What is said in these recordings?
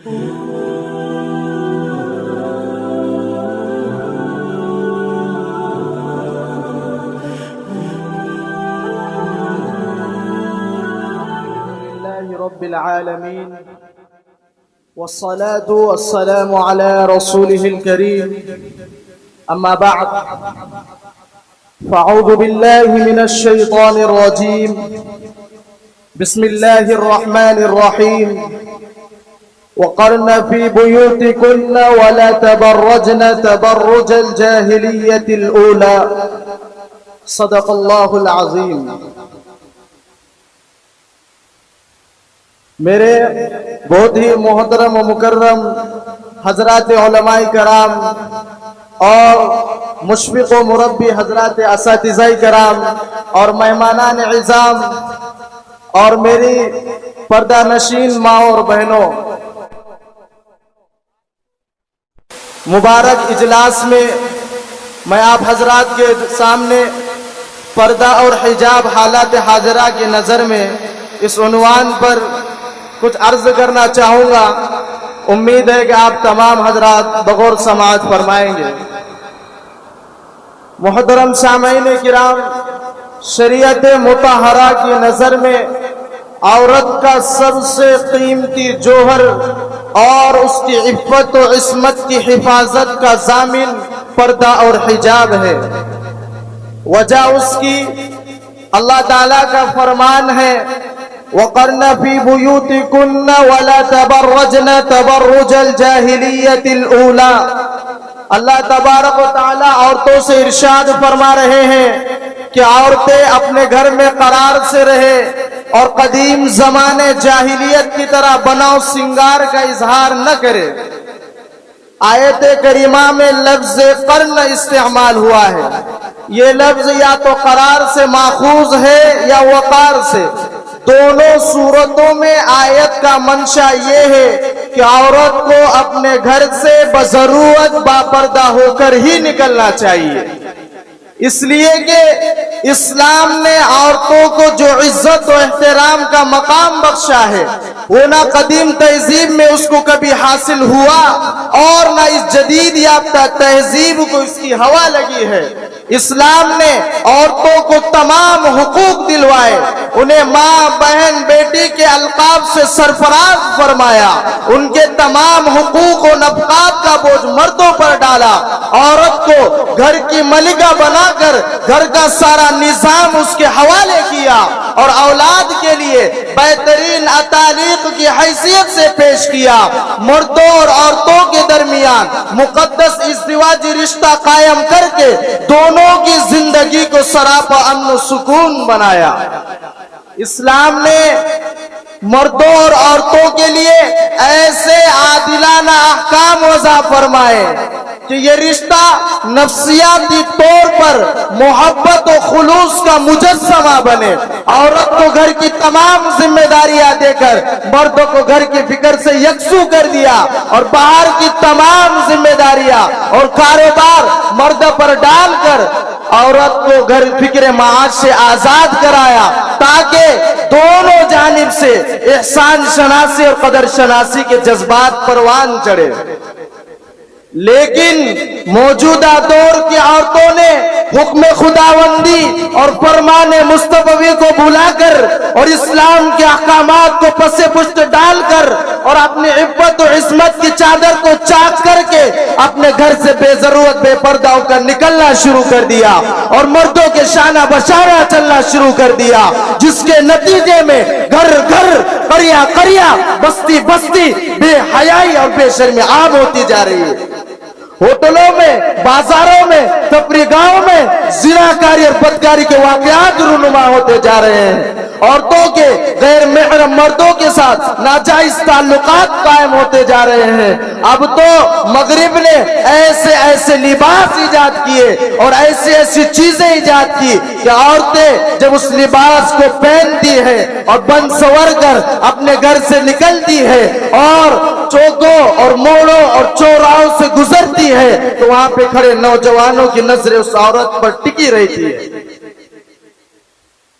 رب العالمين والصلاة والسلام على رسوله الكريم أما بعد فأعوذ بالله من الشيطان الرجيم بسم الله الرحمن الرحيم وقرن في بيوتكن ولا تبرجن تبرج الجاهلية الأولى صدق الله العظيم. میرے بہت ہی محترم و مکرم حضرات علماء کرام اور مشفق و مربی حضرات اساتذہ کرام اور مہمانان عظام اور میری پردہ نشین ماں اور بہنوں، مبارک اجلاس میں میں آپ حضرات کے سامنے پردہ اور حجاب حالات حاضرہ کی نظر میں اس عنوان پر کچھ عرض کرنا چاہوں گا. امید ہے کہ آپ تمام حضرات بغور سماعت فرمائیں گے. محترم سامعین کرام، شریعت مطہرہ کی نظر میں عورت کا سب سے قیمتی جوہر اور اس کی عفت و عصمت کی حفاظت کا ضامن پردہ اور حجاب ہے. وجہ اس کی اللہ تعالیٰ کا فرمان ہے وَقَرْنَ فِي بُيُوتِكُنَّ وَلَا تَبَرَّجْنَ تَبَرُّجَ الْجَاهِلِيَّةِ الْأُولَى. اللہ تبارک و تعالیٰ عورتوں سے ارشاد فرما رہے ہیں کہ عورتیں اپنے گھر میں قرار سے رہے اور قدیم زمانے جاہلیت کی طرح بناؤ سنگار کا اظہار نہ کرے. آیت کریمہ میں لفظ قرن استعمال ہوا ہے. یہ لفظ یا تو قرار سے ماخوذ ہے یا وقار سے. دونوں صورتوں میں آیت کا منشا یہ ہے کہ عورت کو اپنے گھر سے بضرورت باپردہ ہو کر ہی نکلنا چاہیے، اس لیے کہ اسلام نے عورتوں کو جو عزت و احترام کا مقام بخشا ہے وہ نہ قدیم تہذیب میں اس کو کبھی حاصل ہوا اور نہ اس جدید یافتہ تہذیب کو اس کی ہوا لگی ہے. اسلام نے عورتوں کو تمام حقوق دلوائے، انہیں ماں، بہن، بیٹی کے القاب سے سرفراز فرمایا، ان کے تمام حقوق و نفقات کا بوجھ مردوں پر ڈالا. عورت کو گھر کی ملکہ بنا کر گھر کا سارا نظام اس کے حوالے کیا اور اولاد کے لیے بہترین اتالیق کی حیثیت سے پیش کیا. مردوں اور عورتوں کے درمیان مقدس ازدواجی رشتہ قائم کر کے دونوں کی زندگی کو سراپا امن و سکون بنایا. اسلام نے مردوں اور عورتوں کے لیے ایسے عادلانہ احکام وضع فرمائے کہ یہ رشتہ نفسیاتی طور پر محبت و خلوص کا مجسمہ بنے. عورت کو گھر کی تمام ذمہ داریاں دے کر مردوں کو گھر کی فکر سے یکسو کر دیا اور باہر کی تمام ذمہ داریاں اور کاروبار مرد پر ڈال کر عورت کو گھر فکر معاش سے آزاد کرایا تاکہ دونوں جانب سے احسان شناسی اور قدر شناسی کے جذبات پروان چڑھے. لیکن موجودہ دور کی عورتوں نے حکم خداوندی اور فرمان مصطفی کو بھلا کر اور اسلام کے احکامات کو پس پشت ڈال کر اور اپنی عفت و عصمت کی چادر کو چاک کر کے اپنے گھر سے بے ضرورت بے پردہ ہو کر نکلنا شروع کر دیا اور مردوں کے شانہ بشانہ چلنا شروع کر دیا، جس کے نتیجے میں گھر گھر، قریہ قریہ، بستی بستی بے حیائی اور بے شرمی عام ہوتی جا رہی ہے. ہوٹلوں میں، بازاروں میں، تفریح گاہوں میں زناکاری اور بدکاری کے واقعات رونما ہوتے جا رہے ہیں. عورتوں کے غیر محرم مردوں کے ساتھ ناجائز تعلقات قائم ہوتے جا رہے ہیں. اب تو مغرب نے ایسے ایسے لباس ایجاد کیے اور ایسی ایسی چیزیں ایجاد کی کہ عورتیں جب اس لباس کو پہنتی ہے اور بن سور کر اپنے گھر سے نکلتی ہے اور چوکوں اور موڑوں اور چوراہوں سے گزرتی ہے تو وہاں پہ کھڑے نوجوانوں کی نظریں اس عورت پر ٹکی رہتی ہے.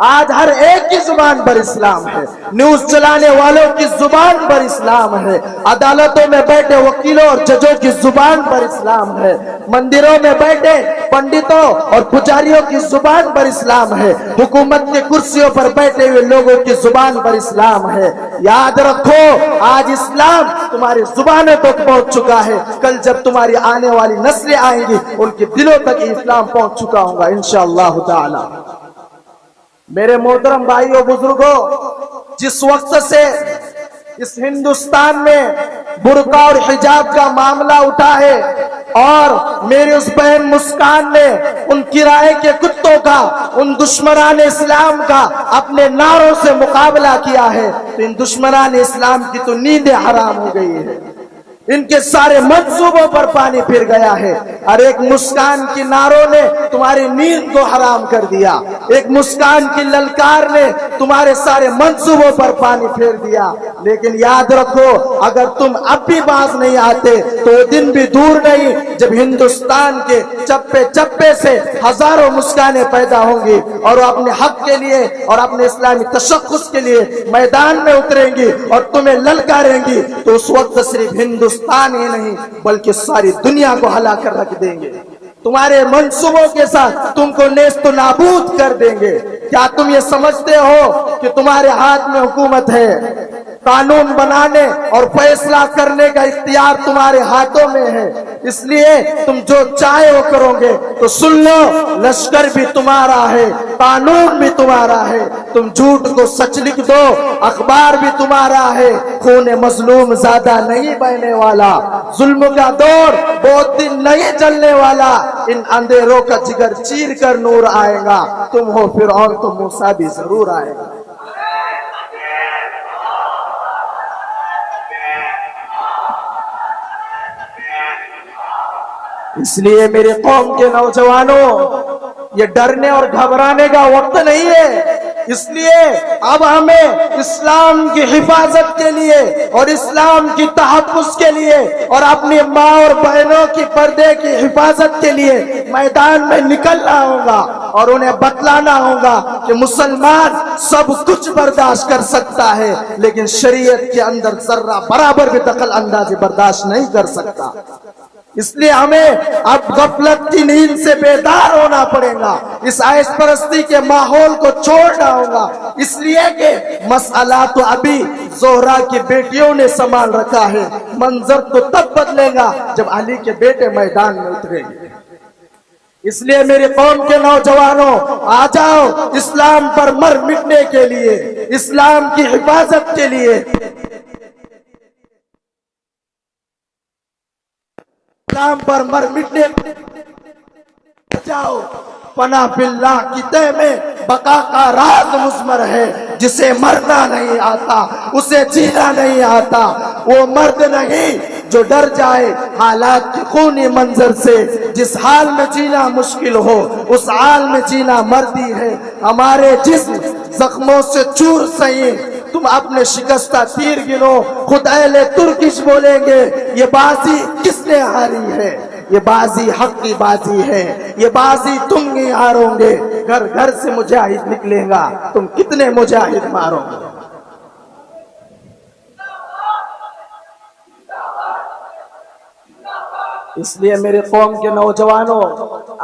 آج ہر ایک کی زبان پر اسلام ہے، نیوز چلانے والوں کی زبان پر اسلام ہے، عدالتوں میں بیٹھے وکیلوں اور ججوں کی زبان پر اسلام ہے، مندروں میں بیٹھے پنڈتوں اور پجاریوں کی زبان پر اسلام ہے، حکومت کے کرسیوں پر بیٹھے ہوئے لوگوں کی زبان پر اسلام ہے۔ یاد رکھو، آج اسلام تمہاری زبانوں تک پہنچ چکا ہے، کل جب تمہاری آنے والی نسلیں آئیں گی ان کے دلوں تک اسلام پہنچ چکا ہوگا انشاءاللہ تعالی۔ میرے محترم بھائیوں بزرگوں، جس وقت سے اس ہندوستان میں برقع اور حجاب کا معاملہ اٹھا ہے اور میری اس بہن مسکان نے ان کرائے کے کتوں کا، ان دشمنان اسلام کا اپنے نعروں سے مقابلہ کیا ہے، تو ان دشمنان اسلام کی تو نیندیں حرام ہو گئی ہے، ان کے سارے منصوبوں پر پانی پھر گیا ہے، اور ایک مسکان کی نعروں نے تمہاری نیند کو حرام کر دیا، ایک مسکان کی للکار نے تمہارے سارے منصوبوں پر پانی پھیر دیا۔ لیکن یاد رکھو، اگر تم اب بھی باز نہیں آتے تو وہ دن بھی دور نہیں جب ہندوستان کے چپے چپے سے ہزاروں مسکانیں پیدا ہوں گی اور وہ اپنے حق کے لیے اور اپنے اسلامی تشخص کے لیے میدان میں اتریں گی اور تمہیں للکاریں گی، تو اس وقت صرف ہندوستان ہی نہیں بلکہ ساری دنیا کو ہلا کر رکھ دیں گے، تمہارے منصوبوں کے ساتھ تم کو نیست و نابود کر دیں گے۔ کیا تم یہ سمجھتے ہو کہ تمہارے ہاتھ میں حکومت ہے؟ قانون بنانے اور فیصلہ کرنے کا اختیار تمہارے ہاتھوں میں ہے، اس لیے تم جو چاہے وہ کرو گے۔ تو سن لو، لشکر بھی تمہارا ہے، قانون بھی تمہارا ہے، تم جھوٹ کو سچ لکھ دو، اخبار بھی تمہارا ہے، خون مظلوم زیادہ نہیں بہنے والا، ظلم کا دور بہت دن نہیں چلنے والا، ان اندھیروں کا جگر چیر کر نور آئے گا، تم ہو فرعون تو موسیٰ بھی ضرور آئے گا۔ اس لیے میری قوم کے نوجوانوں، یہ ڈرنے اور گھبرانے کا وقت نہیں ہے، اس لیے اب ہمیں اسلام کی حفاظت کے لیے اور اسلام کی تحفظ کے لیے اور اپنی ماں اور بہنوں کی پردے کی حفاظت کے لیے میدان میں نکلنا ہوگا اور انہیں بتلانا ہوگا کہ مسلمان سب کچھ برداشت کر سکتا ہے لیکن شریعت کے اندر ذرہ برابر بھی دخل اندازی برداشت نہیں کر سکتا۔ اس لیے ہمیں اب غفلت کی نیند سے بیدار ہونا پڑے گا، اس عیش پرستی کے ماحول کو چھوڑنا ہوگا، اس لیے کہ مسئلہ تو ابھی زہرا کی بیٹیوں نے سنبھال رکھا ہے، منظر تو تب بدلے گا جب علی کے بیٹے میدان میں اتریں گے۔ اس لیے میری قوم کے نوجوانوں، آ جاؤ اسلام پر مر مٹنے کے لیے، اسلام کی حفاظت کے لیے، اسلام پر مر مٹنے جاؤ۔ پناہ باللہ کی تہ میں بقا کا راز مضمر ہے، جسے مرنا نہیں آتا اسے جینا نہیں آتا، وہ مرد نہیں جو ڈر جائے حالات کی خونی منظر سے، جس حال میں جینا مشکل ہو اس حال میں جینا مردی ہے، ہمارے جسم زخموں سے چور سہیں، تم اپنے شکستہ تیر گنو، خود اہل ترکش بولیں گے یہ بازی کس نے ہاری ہے، یہ بازی حق کی بازی ہے، یہ بازی تم ہی ہارو گے، گھر گھر سے مجاہد نکلے گا، تم کتنے مجاہد مارو گے۔ اس لیے میرے قوم کے نوجوانوں،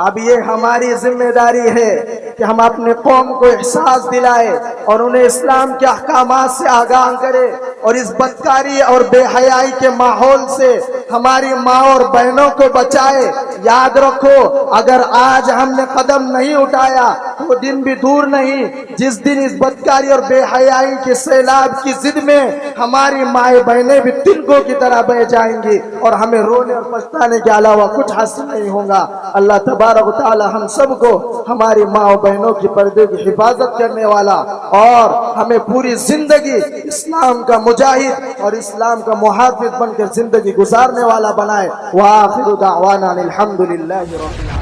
اب یہ ہماری ذمہ داری ہے کہ ہم اپنے قوم کو احساس دلائے اور انہیں اسلام کے احکامات سے آگاہ کرے اور اس بدکاری اور بے حیائی کے ماحول سے ہماری ماں اور بہنوں کو بچائے۔ یاد رکھو، اگر آج ہم نے قدم نہیں اٹھایا تو وہ دن بھی دور نہیں جس دن اس بدکاری اور بے حیائی کے سیلاب کی زد میں ہماری مائیں بہنیں بھی تنکوں کی طرح بہ جائیں گی اور ہمیں رونے اور پچھتانے کے علاوہ کچھ حاصل نہیں ہوگا۔ اللہ تبارک و تعالی ہم سب کو ہماری ماں اور بہنوں کی پردے کی حفاظت کرنے والا اور ہمیں پوری زندگی اسلام کا مجاہد اور اسلام کا محافظ بن کر زندگی گزارنے والا بنائے۔ وآخر دعوانا الحمدللہ رب العالمین۔